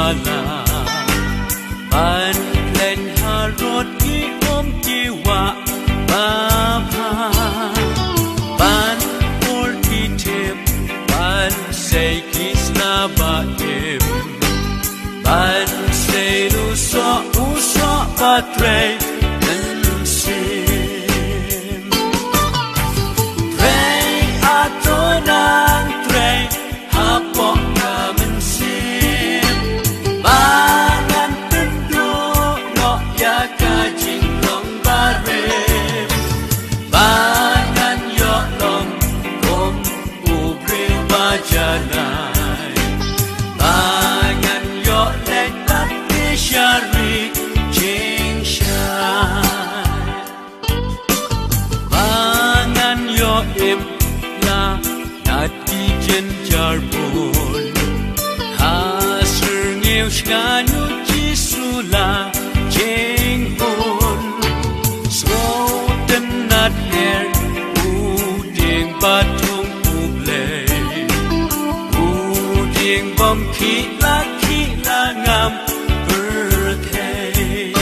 bala ban len harot ki om ki wa ba pa ban por ki tip ban say kisna ba im ban say lu so ba tre Shkanu Jisula Jinghun Sloten Nat Hair Uding Batung Uble Uding Bom Kila Ngam Birthday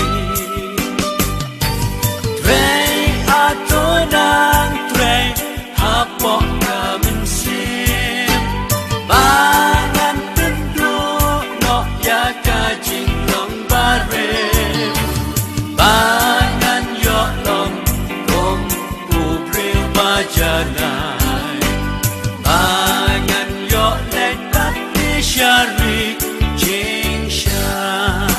Trey Atonang Trey Hapok Kamen Sim Bangan Tendo No Yaka Jinglong Barem Bangan Yotlong Gom Ubril Bajanai Bangan Yotlek Tati Shari Jingshan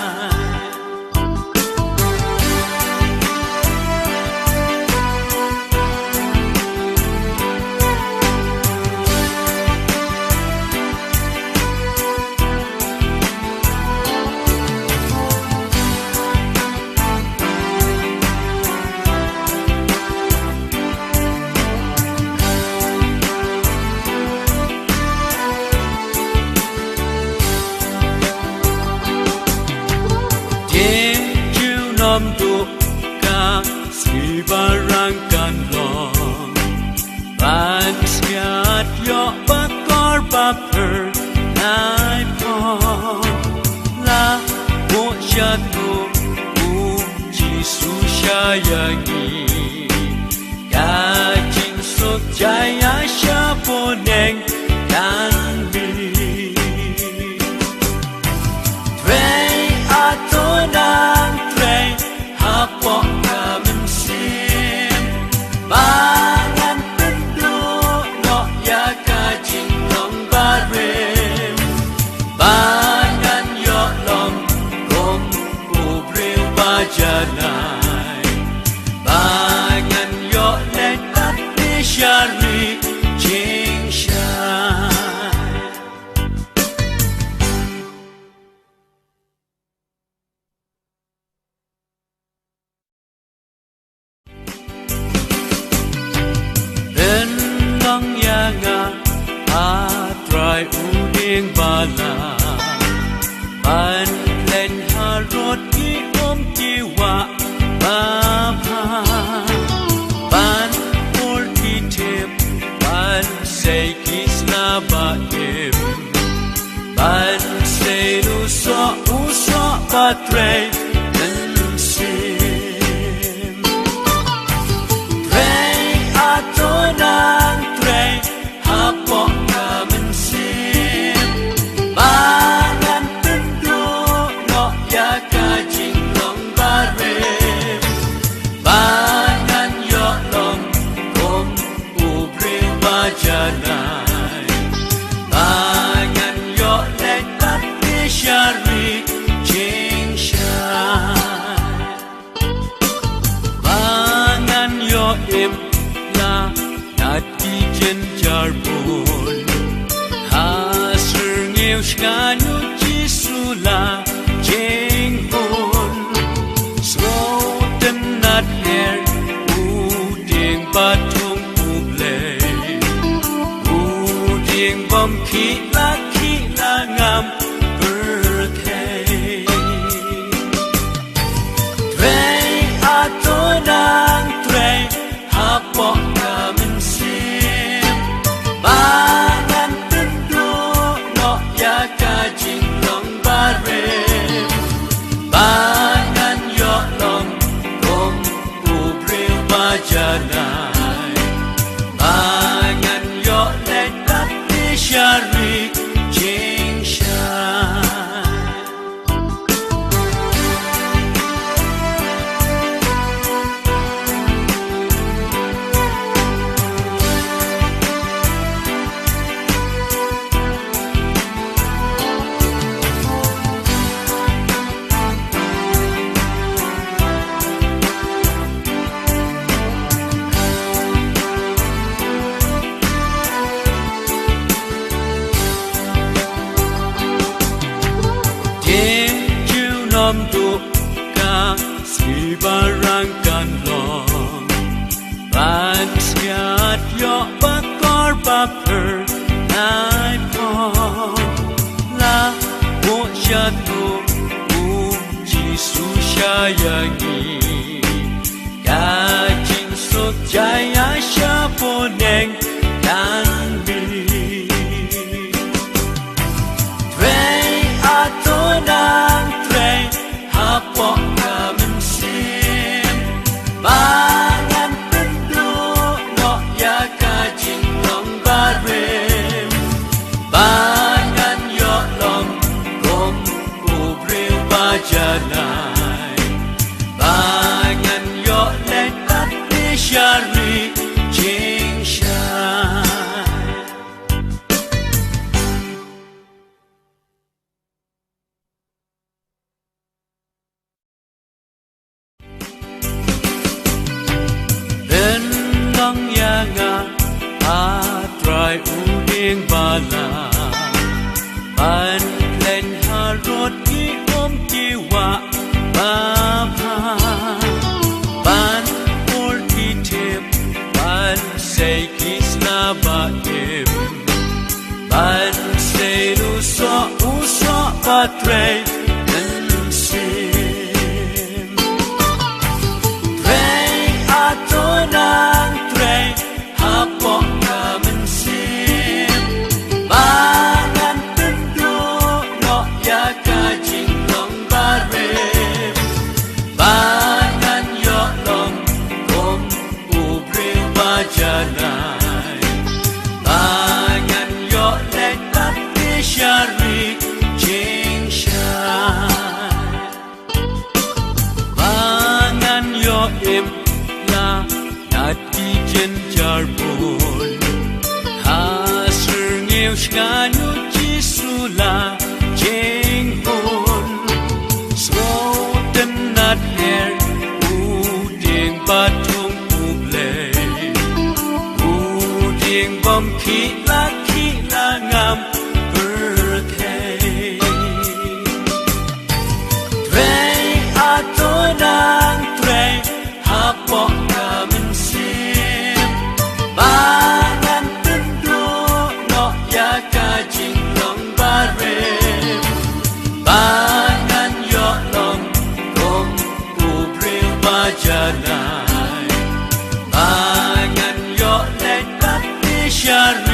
Duka si barang kan long ban siat yo bakor baper nai pon la mo jatu Jisu syayangi ya jing sok jaya syaboneng dan bi Trey atonang Trey Hapok Kamen Sim Bangan Tendo No Yaka Jinglong Barem Bangan Yotlong Gom Ubril Bajanai Bangan Yotlek Tati Shari Jingshan Atrai uding bala ban len harot ki om ki wa ba pa ban por ki tip ban say kisna ba im ban say lu so ba tre sim Trey atonang Trey Hapok Kamen Sim Bangan Tendo No Yaka Jinglong Barem Bangan Yotlong Gom Ubril Bajanai Bangan Yotlek Tati Shari Jingshan Bangan Yoim La Nati Jenjar Bun Hasur Ngew Shkanu Jisula Jinghun Sloten Nat Hair Uding Batung Uble Uding Bom Kila Ngam Birthday Trey Atonang Trey Hapok Kamen Sim Bangan Tendo No Yaka Jinglong Barem nom du ka si barang kan long ban siat yo bakor baper nai pon la mo shatu Jisu shayangi ka jing so jaya sha poneng dan bi Trei atonang trei hapok kamen sim bangan penduk nok ya ka jing long barem bangan yo long gom kubril bajanai bangan yo lekat di syari jing syai Den lang yanga atrai uding bala ban len harot ki om ki wa ba pa ban ol ki tip ban say ki sna ba im ban say lu so ba tre den sim tre atonang tre hapok kamen sim bangan penduk nok ya ka jing long barem bangan yo long gom ubril bajanai bangan yo lekat di syari jing syai bangan yo im la nati jen jarbon hasr ngeu shkanu jisula jing hon swoten nat her uding batung uding bom ki la ngam birthday Trei atonang trei hapok kamen sim bangan penduk nok ya ka jing long barem bangan yo long gom ubril bajanai bangan yo lekat di syari